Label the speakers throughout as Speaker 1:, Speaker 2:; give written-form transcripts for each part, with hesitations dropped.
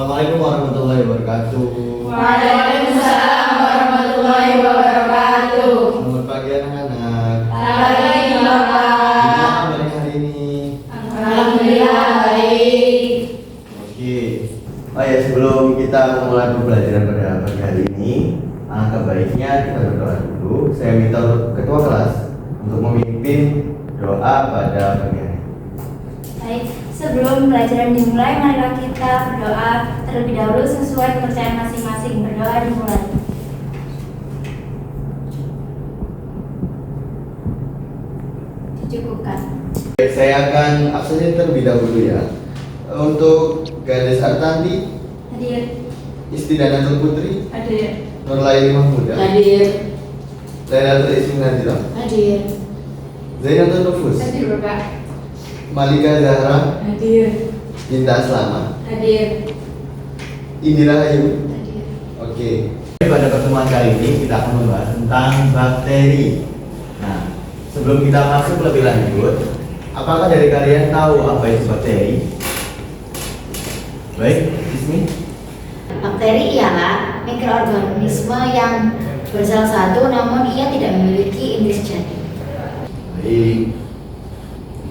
Speaker 1: Assalamualaikum warahmatullahi wabarakatuh.
Speaker 2: Waalaikumsalam warahmatullahi wabarakatuh.
Speaker 1: Selamat pagi anak-anak.
Speaker 2: Selamat pagi Bapak.
Speaker 1: Gimana kabarnya hari ini?
Speaker 2: Alhamdulillah baik.
Speaker 1: Oke. Oh ya, sebelum kita mulai pembelajaran pada pagi hari ini, alangkah baiknya kita berdoa dulu. Saya minta ketua kelas untuk memimpin doa pada pagi hari.
Speaker 3: Baik, sebelum pelajaran dimulai, marilah kita berdoa terlebih dahulu sesuai kepercayaan masing-masing. Berdoa dimulai. Dicukupkan.
Speaker 1: Baik, saya akan absen terlebih dahulu ya. Untuk Gadis Artanti,
Speaker 3: Hadir.
Speaker 1: Istidanatul Putri,
Speaker 2: Hadir.
Speaker 1: Nurlaini Mahmuda,
Speaker 2: Hadir.
Speaker 1: Lailatul Ismi Nadira,
Speaker 2: Hadir.
Speaker 1: Zainatul Nufus,
Speaker 2: Hadir Bapak.
Speaker 1: Malika Zahra,
Speaker 2: Hadir.
Speaker 1: Binta Aslama,
Speaker 2: Hadir.
Speaker 1: Indira Ayu.
Speaker 3: Hadir.
Speaker 1: Oke. Pada pertemuan kali ini kita akan membahas tentang bakteri. Nah, sebelum kita masuk lebih lanjut, apakah dari kalian tahu apa itu bakteri? Baik, Ismi.
Speaker 3: Bakteri ialah mikroorganisme yang bersel satu namun ia tidak memiliki indeks jadi.
Speaker 1: Baik.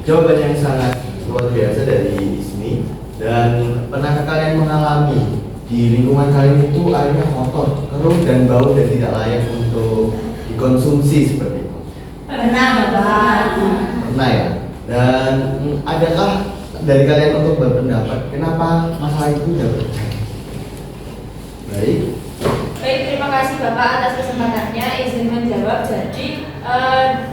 Speaker 1: Jawaban yang sangat luar biasa dari Ismi. Dan pernahkah kalian mengalami di lingkungan kalian itu airnya kotor, keruh dan bau dan tidak layak untuk dikonsumsi seperti itu?
Speaker 3: Pernah Bapak.
Speaker 1: Pernah ya? Dan adakah dari kalian untuk berpendapat kenapa masalah itu tidak terjadi? Baik.
Speaker 4: Baik, terima kasih Bapak atas kesempatannya. Izin menjawab. Jadi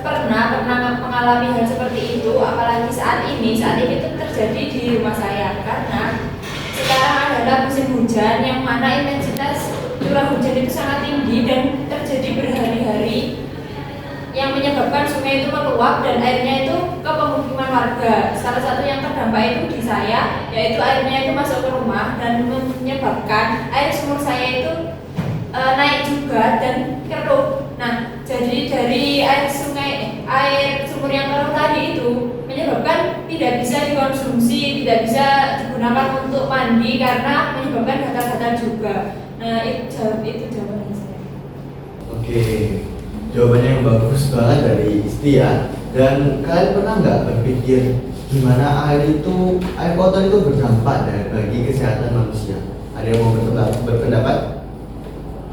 Speaker 4: pernah mengalami hal seperti itu, apalagi saat ini itu terjadi di rumah saya karena sekarang adalah musim hujan yang mana intensitas curah hujan itu sangat tinggi dan terjadi berhari-hari yang menyebabkan sungai itu meluap dan airnya itu ke pemukiman warga. Salah satu yang terdampak itu di saya, yaitu airnya itu masuk ke rumah dan menyebabkan air sumur saya itu naik juga dan keruh. Nah, jadi dari air sumur yang keruh tadi itu menyebabkan tidak bisa dikonsumsi, tidak bisa digunakan untuk mandi karena menyebabkan gatal-gatal juga. Nah, itu jawaban saya.
Speaker 1: Oke. Jawabannya yang bagus banget dari Isti ya. Dan kalian pernah nggak berpikir gimana air kotor itu berdampak bagi kesehatan manusia? Ada yang mau berpendapat?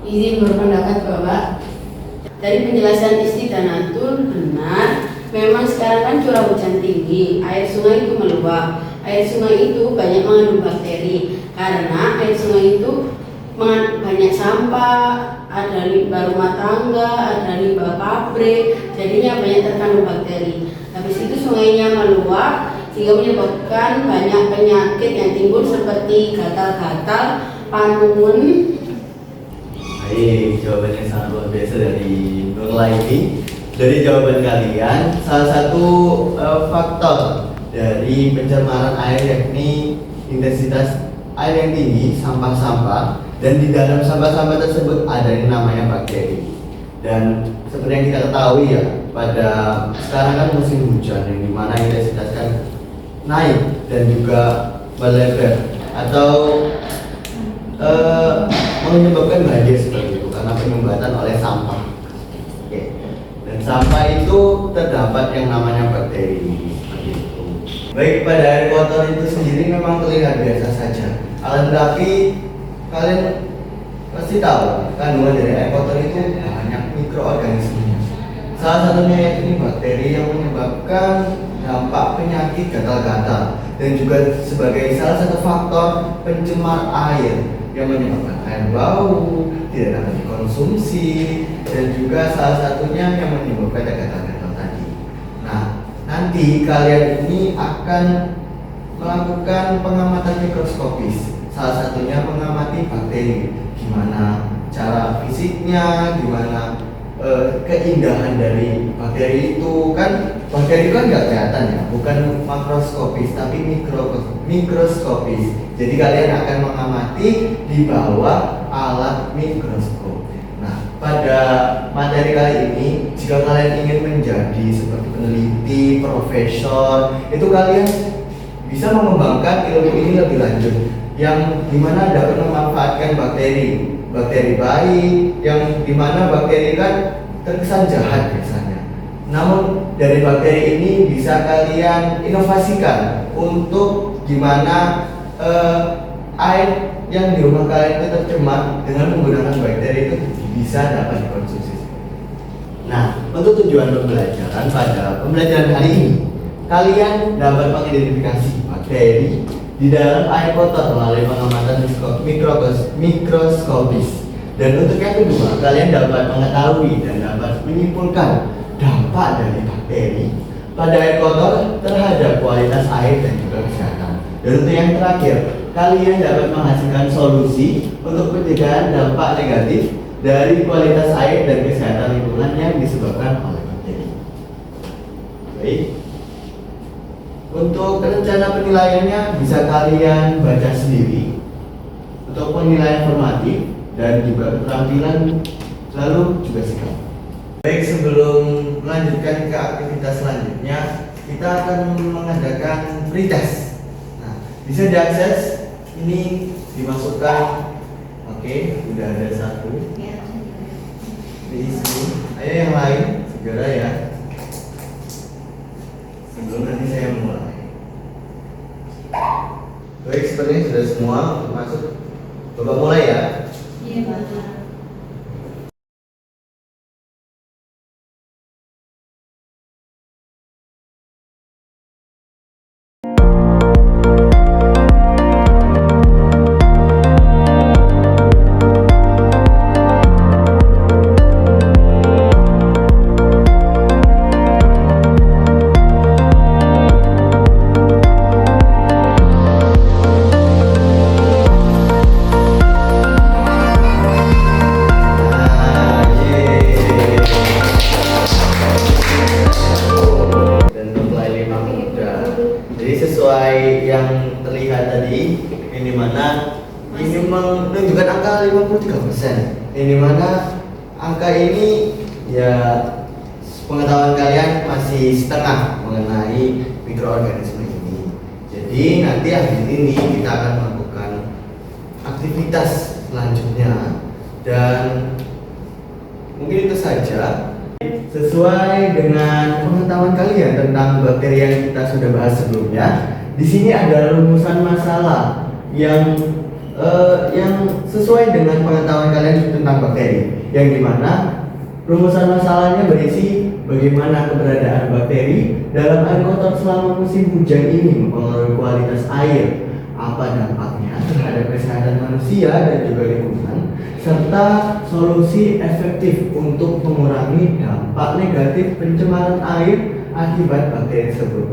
Speaker 2: Izin berpendapat Bapak. Dari penjelasan Istidanatul benar. Memang sekarang kan curah hujan tinggi, air sungai itu meluap. Air sungai itu banyak mengandung bakteri karena air sungai itu banyak sampah, ada limbah rumah tangga, ada limbah pabrik, jadinya banyak terkandung bakteri. Habis itu sungainya meluap sehingga menyebabkan banyak penyakit yang timbul seperti gatal-gatal, panun.
Speaker 1: Baik, jawabannya sangat luar biasa dari Nurlaini. Dari jawaban kalian, salah satu faktor dari pencemaran air yakni intensitas air yang tinggi, sampah-sampah, dan di dalam sampah-sampah tersebut ada yang namanya bakteri. Dan seperti yang kita ketahui ya, pada sekarang kan musim hujan yang dimana intensitas kan naik dan juga melebar atau menyebabkan banjir seperti itu karena penyumbatan oleh sampah. Oke. Dan sampah itu terdapat yang namanya bakteri seperti itu. Baik, pada air kotor itu sendiri memang terlihat biasa saja. Akan tetapi kalian pasti tahu kandungan dari air kotor itu banyak mikroorganismenya. Salah satunya yakni bakteri yang menyebabkan dampak penyakit gatal-gatal dan juga sebagai salah satu faktor pencemar air yang menyebabkan air bau, tidak dapat dikonsumsi, dan juga salah satunya yang menyebabkan gatal-gatal tadi. Nah, nanti kalian ini akan melakukan pengamatan mikroskopis. Salah satunya mengamati bakteri, gimana cara fisiknya, gimana keindahan dari bakteri itu. Kan bakteri kan nggak kelihatan ya, bukan makroskopis tapi mikroskopis. Jadi kalian akan mengamati di bawah alat mikroskop. Nah, pada materi kali ini, jika kalian ingin menjadi seperti peneliti, profesor, itu kalian bisa mengembangkan ilmu ini lebih lanjut yang dimana dapat memanfaatkan bakteri baik, yang dimana bakteri kan terkesan jahat biasanya. Namun dari bakteri ini bisa kalian inovasikan untuk gimana air yang di rumah kalian itu tercemar dengan menggunakan bakteri itu bisa dapat dikonsumsi. Nah, untuk tujuan pembelajaran pada pembelajaran hari ini, kalian dapat mengidentifikasi bakteri di dalam air kotor melalui pengamatan mikroskopis. Dan untuk yang kedua, kalian dapat mengetahui dan dapat menyimpulkan dampak dari bakteri pada air kotor terhadap kualitas air dan juga kesehatan. Dan untuk yang terakhir, kalian dapat menghasilkan solusi untuk pencegahan dampak negatif dari kualitas air dan kesehatan lingkungan yang disebabkan oleh bakteri. Baik. Untuk rencana penilaiannya bisa kalian baca sendiri. Untuk penilaian formatif dan juga keterampilan lalu juga sikap. Baik, sebelum melanjutkan ke aktivitas selanjutnya, kita akan mengadakan pretest. Nah, bisa diakses. Ini dimasukkan. Oke, udah ada satu. Di sini. Ayo yang lain segera ya. Sebelum nanti saya mulai. Baik, sepertinya sudah semua untuk masuk. Coba mulai ya.
Speaker 2: Iya, Pak. Jadi sesuai yang terlihat tadi, ini mana ini menunjukkan angka 53%. Ini mana angka ini ya pengetahuan kalian masih setengah mengenai mikroorganisme ini. Jadi nanti akhir ini kita akan melakukan aktivitas selanjutnya dan mungkin itu saja. Sesuai dengan pengetahuan kalian tentang bakteri yang kita sudah bahas sebelumnya, di sini ada rumusan masalah yang sesuai dengan pengetahuan kalian tentang bakteri, yang dimana rumusan masalahnya berisi bagaimana keberadaan bakteri dalam air kotor selama musim hujan ini mempengaruhi kualitas air, apa dampaknya terhadap kesehatan manusia dan juga lingkungan, serta solusi efektif untuk mengurangi dampak negatif pencemaran air akibat bakteri tersebut.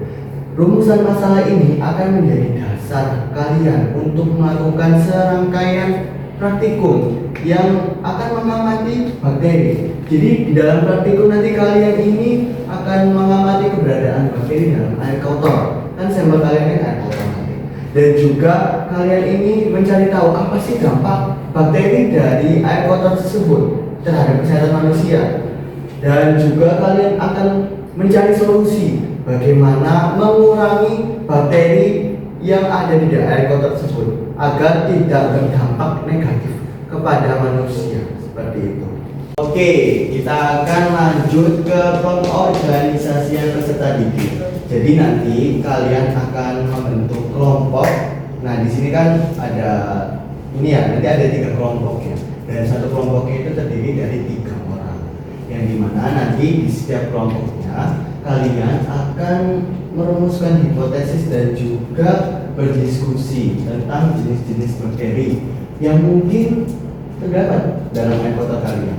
Speaker 2: Rumusan masalah ini akan menjadi dasar kalian untuk melakukan serangkaian praktikum yang akan mengamati bakteri. Jadi di dalam praktikum nanti kalian ini akan mengamati keberadaan bakteri dalam air kotor. Kan sampel kalian ini air kotor. Dan juga kalian ini mencari tahu apa sih dampak bakteri dari air kotor tersebut terhadap kesehatan manusia. Dan juga kalian akan mencari solusi bagaimana mengurangi bakteri yang ada di air kotor tersebut agar tidak berdampak negatif kepada manusia, seperti itu. Oke, kita akan lanjut ke pengorganisasian yang peserta didik. Jadi nanti kalian akan membentuk kelompok. Nah, di sini kan ada ini ya, nanti ada 3 kelompok ya. Dan satu kelompoknya itu terdiri dari 3 orang. Yang dimana nanti di setiap kelompoknya kalian akan merumuskan hipotesis dan juga berdiskusi tentang jenis-jenis bakteri yang mungkin terdapat dalam air kotor kalian.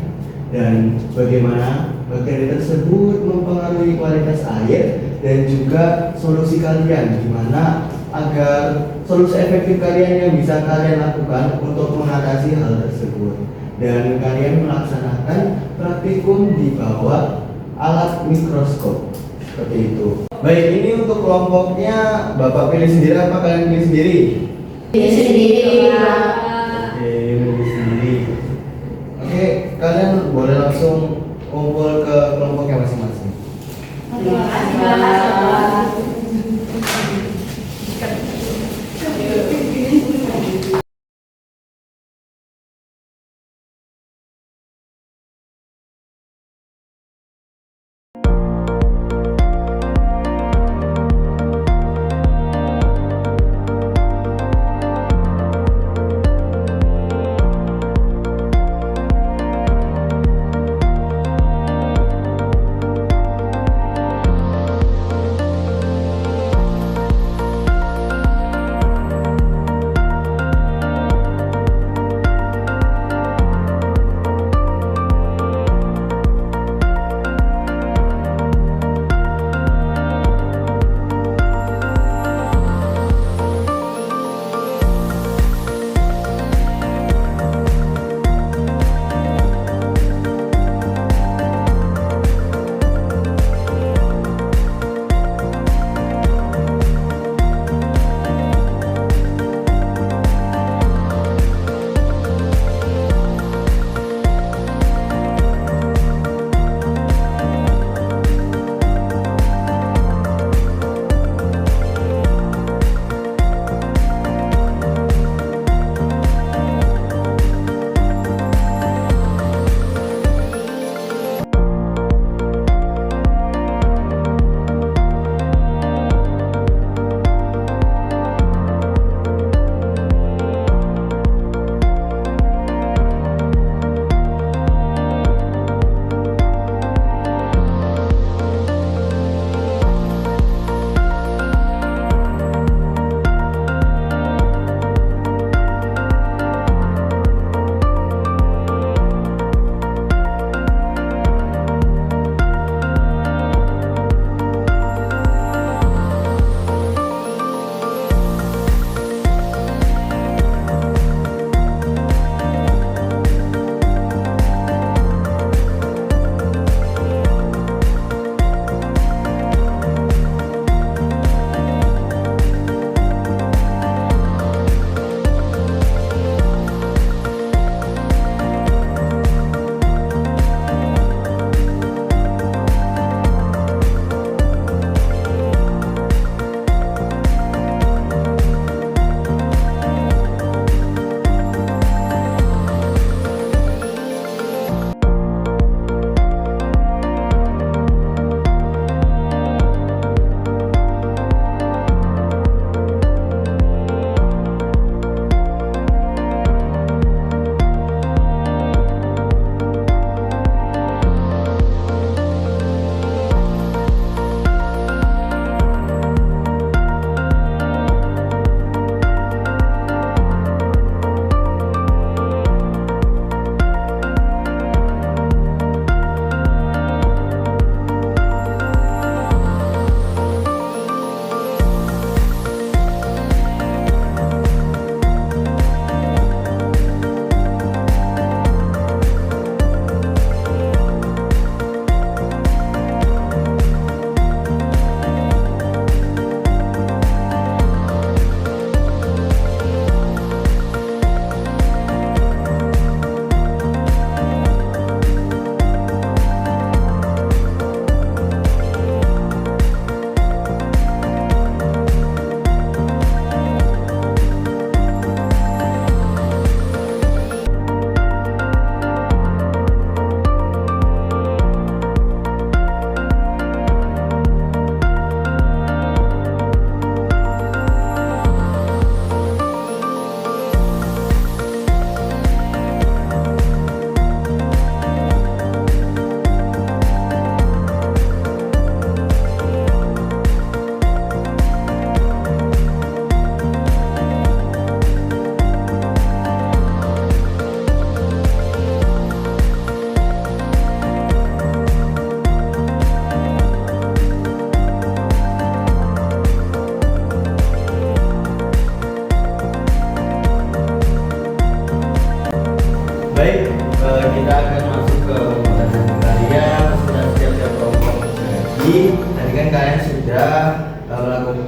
Speaker 2: Dan bagaimana bakteri tersebut mempengaruhi kualitas air dan juga solusi kalian, gimana agar solusi efektif kalian yang bisa kalian lakukan untuk mengatasi hal tersebut. Dan kalian melaksanakan praktikum di bawah alat mikroskop seperti itu. Baik, ini untuk kelompoknya Bapak pilih sendiri apa kalian pilih sendiri? Pilih sendiri, Pak.
Speaker 1: Oke, pilih sendiri. Oke, kalian boleh langsung kumpul ke kelompoknya masing-masing.
Speaker 2: Terima kasih, Pak.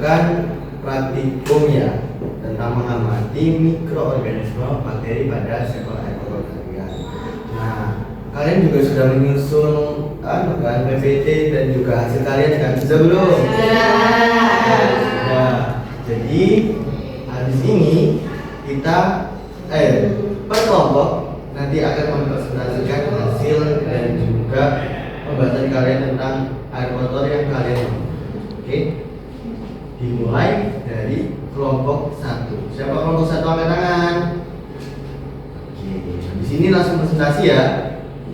Speaker 1: melakukan praktikum ya tentang mengamati mikroorganisme bakteri pada sampel air kotor kalian. Nah, kalian juga sudah menyusun kan PPT dan juga hasil kalian kan sudah belum? Nah, jadi habis ini kita per kelompok nanti akan mempresentasikan hasil dan juga pembahasan kalian tentang air kotor yang kalian mau. Oke? Dimulai dari kelompok 1. Siapa kelompok 1 angkat tangan? Oke, di sini langsung presentasi ya.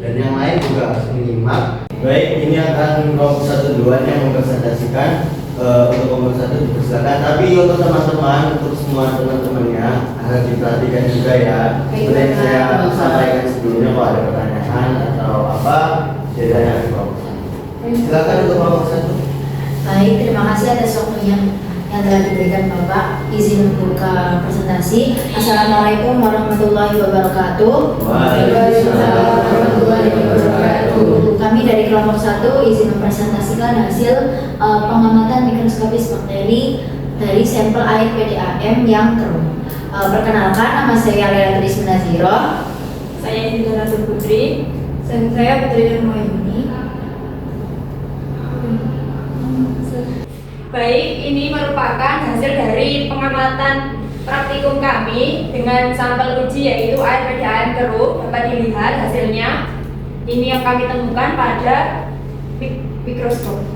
Speaker 1: Dan yang lain juga harus menyimak. Baik, ini akan kelompok 1 duluan yang mempresentasikan. Untuk kelompok 1 dipersilakan. Tapi untuk teman-teman, untuk semua teman-temannya harus diperhatikan juga ya. Seperti yang saya sampaikan sebelumnya, kalau ada pertanyaan atau apa, jadi tanya ke kelompok 1. Silakan untuk kelompok 1.
Speaker 5: Baik, terima kasih atas waktunya yang telah diberikan Bapak. Izin membuka presentasi. Assalamualaikum warahmatullahi wabarakatuh.
Speaker 1: Waalaikumsalam warahmatullahi wabarakatuh.
Speaker 5: Kami dari kelompok 1 izin mempresentasikan hasil pengamatan mikroskopis bakteri dari sampel air PDAM yang keruh. Perkenalkan, nama saya Lela Trismi Naziro.
Speaker 4: Saya Indra Rasul Putri.
Speaker 3: Dan saya Putri Nurmayuni.
Speaker 4: Baik, ini merupakan hasil dari pengamatan praktikum kami dengan sampel uji yaitu air PDAM keruh. Dapat dilihat hasilnya. Ini yang kami temukan pada mikroskop.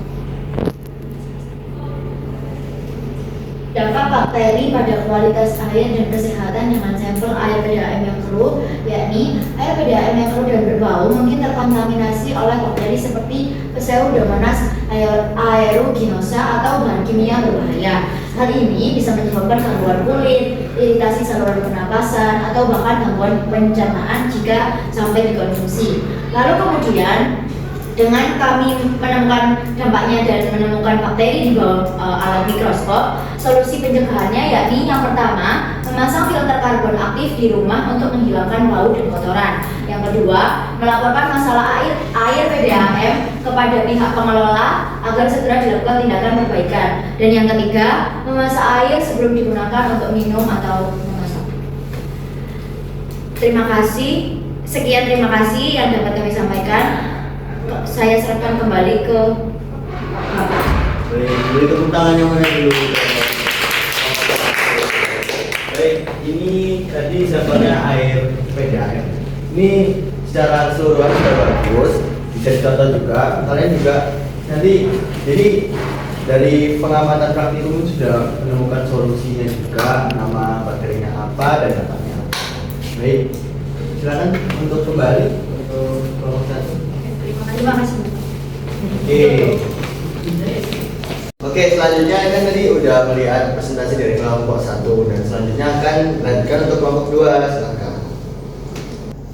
Speaker 5: Dampak bakteri pada kualitas air dan kesehatan dengan sampel air PDAM yang keruh, yakni air PDAM yang keruh dan berbau mungkin terkontaminasi oleh bakteri seperti Pseudomonas aeruginosa atau bahan kimia berbahaya. Hal ini bisa menyebabkan gangguan kulit, iritasi saluran pernapasan, atau bahkan gangguan pencernaan jika sampai dikonsumsi. Lalu kemudian dengan kami menemukan dampaknya dan menemukan bakteri di bawah alat mikroskop, solusi pencegahannya yakni yang pertama, memasang filter karbon aktif di rumah untuk menghilangkan bau dan kotoran. Yang kedua, melaporkan masalah air PDAM kepada pihak pengelola agar segera dilakukan tindakan perbaikan. Dan yang ketiga, memasak air sebelum digunakan untuk minum atau memasak. Terima kasih. Sekian, terima kasih yang dapat kami sampaikan. Saya serahkan kembali ke Bapak.
Speaker 1: Baik, beri tepuk tangan yang mana dulu. Baik, ini tadi sampelnya air PDAM. Ini secara keseluruhan sudah bagus, bisa dicontoh juga. Kalian juga nanti, jadi dari pengamatan praktikum sudah menemukan solusinya juga, nama bakterinya apa dan dampaknya apa. Baik, silakan untuk kembali untuk kelompok 1.
Speaker 5: Terima kasih.
Speaker 1: Oke, selanjutnya kan tadi udah melihat presentasi dari kelompok 1 dan selanjutnya akan dilanjutkan untuk kelompok 2. Silakan.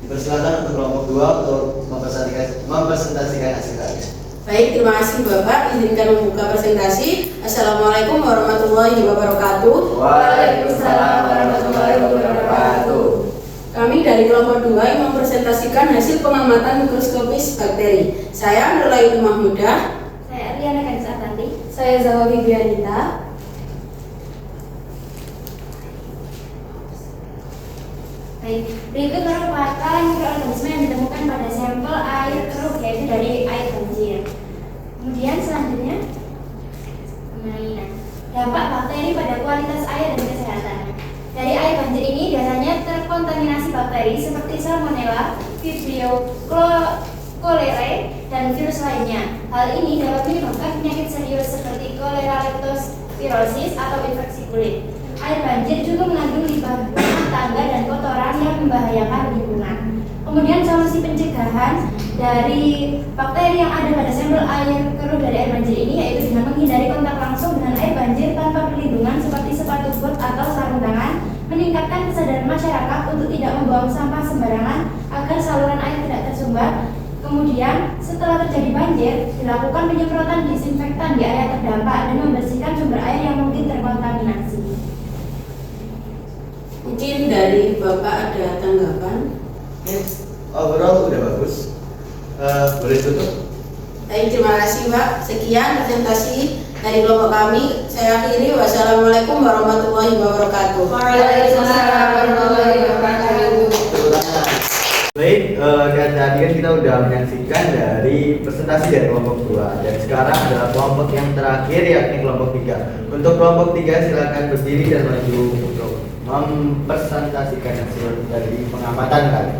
Speaker 1: Persilakan untuk kelompok 2 untuk mempresentasikan hasil kalian.
Speaker 2: Baik, terima kasih Bapak. Izinkan membuka presentasi. Assalamualaikum warahmatullahi wabarakatuh.
Speaker 1: Waalaikumsalam warahmatullahi wabarakatuh.
Speaker 2: Kami dari kelompok 2 yang mempresentasikan hasil pengamatan mikroskopis bakteri. Saya Nurlayuni Mahmudah.
Speaker 3: Saya Ariana Kanisatati.
Speaker 2: Saya Zawa Bibianita.
Speaker 3: Baik, berikut merupakan mikroorganisme yang ditemukan pada sampel air keruh yaitu dari air banjir. Kemudian selanjutnya dampak bakteri pada kualitas air dan kesehatan. Dari air banjir ini biasanya terkontaminasi bakteri seperti Salmonella, Vibrio cholerae, dan virus lainnya. Hal ini dapat menyebabkan penyakit serius seperti kolera leptospirosis atau infeksi kulit. Air banjir juga mengandung limbah rumah tangga dan kotoran yang membahayakan lingkungan. Kemudian solusi pencegahan dari bakteri yang ada pada sampel air keruh dari air banjir ini yaitu dengan menghindari kontak langsung dengan air banjir tanpa perlindungan seperti sepatu bot atau sarung tangan, meningkatkan kesadaran masyarakat untuk tidak membuang sampah sembarangan agar saluran air tidak tersumbat. Kemudian setelah terjadi banjir, dilakukan penyemprotan disinfektan di area terdampak dan membersihkan sumber air yang mungkin terkontaminasi.
Speaker 2: Mungkin dari Bapak ada tanggapan?
Speaker 1: Overall udah bagus. Boleh tutup?
Speaker 2: Baik, terima kasih Pak. Sekian presentasi dari kelompok kami. saya akhiri. Wassalamualaikum warahmatullahi wabarakatuh.
Speaker 3: Waalaikumsalam warahmatullahi wabarakatuh.
Speaker 1: Baik, dan tadi kan kita udah menyaksikan dari presentasi dari kelompok 2 dan sekarang adalah kelompok yang terakhir yakni kelompok 3. Untuk kelompok 3 silakan berdiri dan maju untuk mempresentasikan hasil dari pengamatan kali.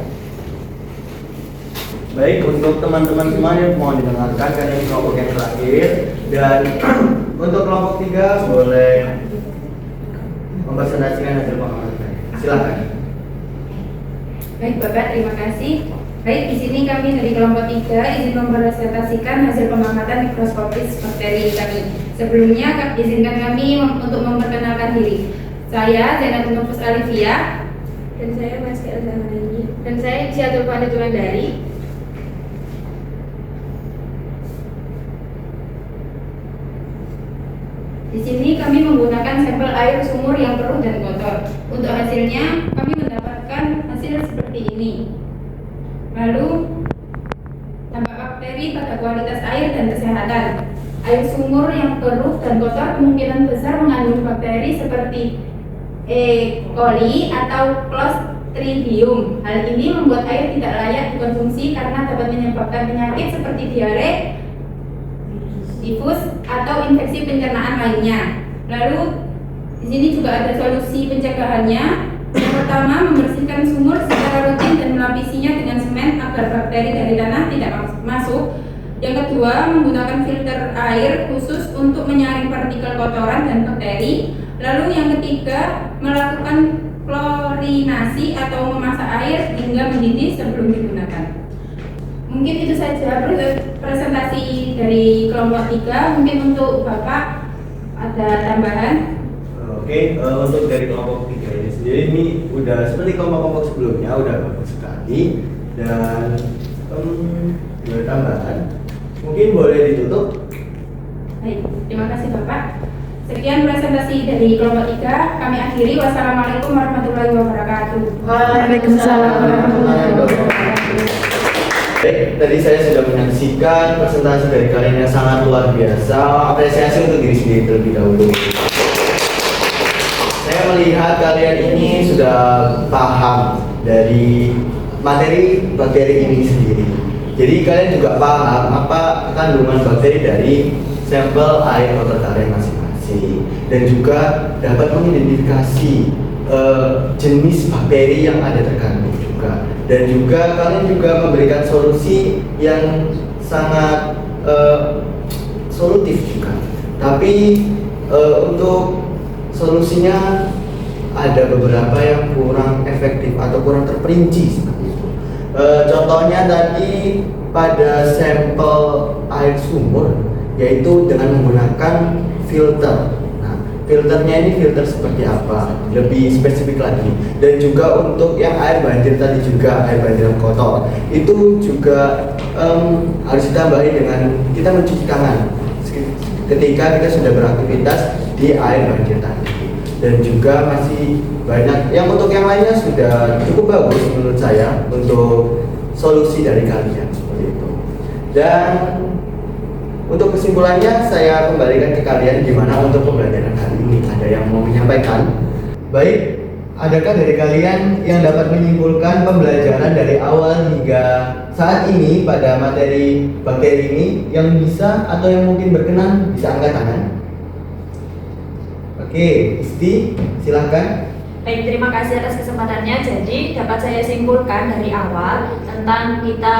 Speaker 1: Baik, untuk teman-teman semuanya mohon didengarkan karena ini kelompok yang terakhir dan untuk kelompok 3 boleh mempresentasikan hasil pengamatan. Silakan.
Speaker 6: Baik Bapak, terima kasih. Baik, di sini kami dari kelompok 3 izin mempresentasikan hasil pengamatan mikroskopis bakteri kami. Sebelumnya izinkan kami untuk memperkenalkan diri. Saya Zainab Nufus Alivia
Speaker 4: Dan saya Mas Elzahani.
Speaker 6: dan saya Ciatul Fani Tulandari. Di sini kami menggunakan sampel air sumur yang keruh dan kotor. Untuk hasilnya kami mendapatkan hasil seperti ini. Lalu dampak bakteri pada kualitas air dan kesehatan. Air sumur yang keruh dan kotor kemungkinan besar mengandung bakteri seperti E. coli atau Clostridium. Hal ini membuat air tidak layak dikonsumsi karena dapat menyebabkan penyakit seperti diare, tifus atau infeksi pencernaan lainnya. Lalu di sini juga ada solusi pencegahannya. Yang pertama, membersihkan sumur secara rutin dan melapisinya dengan semen agar bakteri dari tanah tidak masuk. Yang kedua, menggunakan filter air khusus untuk menyaring partikel kotoran dan bakteri. Lalu yang ketiga, melakukan klorinasi atau memasak air hingga mendidih sebelum digunakan. Mungkin itu saja presentasi dari kelompok 3. Mungkin untuk Bapak ada tambahan?
Speaker 1: Oke, untuk dari kelompok 3 ini sendiri ini udah seperti kelompok-kelompok sebelumnya udah bagus sekali dan ada tambahan. Mungkin boleh ditutup.
Speaker 6: Baik, terima kasih Bapak. Sekian presentasi dari kelompok 3. Kami akhiri. Wassalamualaikum warahmatullahi wabarakatuh.
Speaker 2: Waalaikumsalam warahmatullahi wabarakatuh.
Speaker 1: Baik, tadi saya sudah menyaksikan presentasi dari kalian yang sangat luar biasa. Apresiasi untuk diri sendiri terlebih dahulu. Saya melihat kalian ini sudah paham dari materi bakteri ini sendiri. Jadi kalian juga paham apa kandungan bakteri dari sampel air kotor kalian masing-masing dan juga dapat mengidentifikasi jenis bakteri yang ada terkandung juga. Dan juga kalian juga memberikan solusi yang sangat solutif juga. Tapi untuk solusinya ada beberapa yang kurang efektif atau kurang terperinci seperti itu. Contohnya tadi pada sampel air sumur, yaitu dengan menggunakan filter. Nah, filternya ini filter seperti apa? Lebih spesifik lagi. Dan juga untuk yang air banjir tadi juga air banjir yang kotor, itu juga harus ditambahi dengan kita mencuci tangan ketika kita sudah beraktivitas di air banjir tadi. Dan juga masih banyak yang untuk yang lainnya sudah cukup bagus menurut saya untuk solusi dari kalian seperti itu. Dan untuk kesimpulannya saya kembalikan ke kalian gimana untuk pembelajaran kali ini. Ada yang mau menyampaikan? Baik, adakah dari kalian yang dapat menyimpulkan pembelajaran dari awal hingga saat ini pada materi bakteri ini yang bisa atau yang mungkin berkenan bisa angkat tangan? Oke, Isti, silahkan.
Speaker 4: Baik, terima kasih atas kesempatannya. Jadi dapat saya simpulkan dari awal tentang kita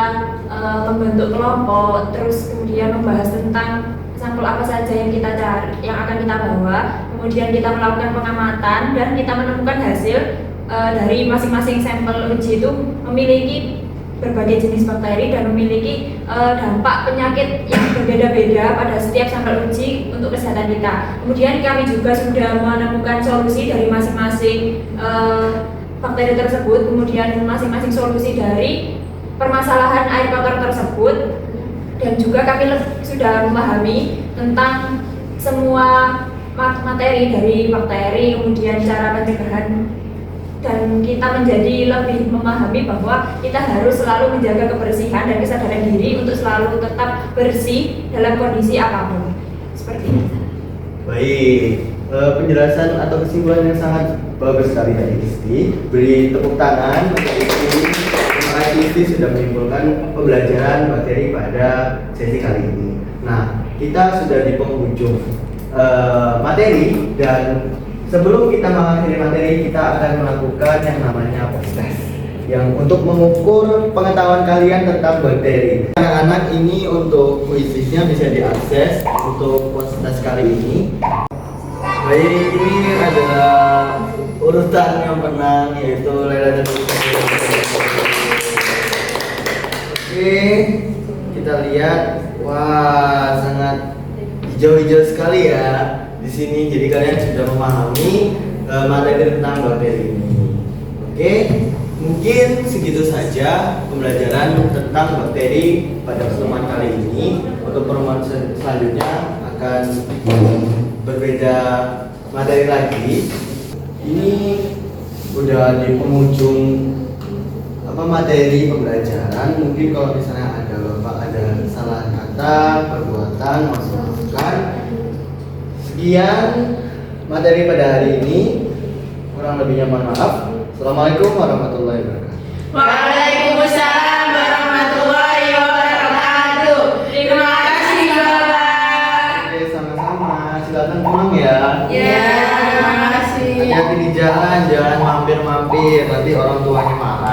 Speaker 4: membentuk kelompok, terus kemudian membahas tentang sampel apa saja yang kita cari, yang akan kita bawa, kemudian kita melakukan pengamatan dan kita menemukan hasil dari masing-masing sampel uji itu memiliki berbagai jenis bakteri dan memiliki dampak penyakit yang berbeda-beda pada setiap sampel uji untuk kesehatan kita. Kemudian kami juga sudah menemukan solusi dari masing-masing bakteri tersebut, kemudian masing-masing solusi dari permasalahan air kotor tersebut, dan juga kami sudah memahami tentang semua materi dari bakteri, kemudian cara pencegahan, dan kita menjadi lebih memahami bahwa kita harus selalu menjaga kebersihan dan kesadaran diri untuk selalu tetap bersih dalam kondisi apapun. Seperti itu.
Speaker 1: Baik, penjelasan atau kesimpulan yang sangat bagus sekali dari Isti. Beri tepuk tangan untuk Isti. Terima kasih Isti sudah menyimpulkan pembelajaran materi pada sesi kali ini. Nah, kita sudah di penghujung materi, dan sebelum kita mengakhiri materi, kita akan melakukan yang namanya post test yang untuk mengukur pengetahuan kalian tentang bakteri. Anak-anak, ini untuk kuisnya bisa diakses untuk post test kali ini. Baik, ini adalah urutan yang menang, yaitu Laila dan Uta. Oke, kita lihat. Wah, sangat hijau-hijau sekali ya di sini. Jadi kalian sudah memahami materi tentang bakteri ini. Oke, mungkin segitu saja pembelajaran tentang bakteri pada pertemuan kali ini. Untuk pertemuan selanjutnya akan berbeda materi lagi. Ini udah di penghujung materi pembelajaran. Mungkin kalau misalnya ada salah kata, perbuatan, masukan. Sekian materi pada hari ini. Kurang lebihnya mohon maaf. Assalamualaikum warahmatullahi wabarakatuh.
Speaker 2: Waalaikumsalam warahmatullahi wabarakatuh. Terima kasih Bapak.
Speaker 1: Oke, sama-sama. Silakan pulang ya.
Speaker 2: Ya, terima kasih.
Speaker 1: Hati-hati di jalan, jangan mampir-mampir. Nanti orang tuanya marah.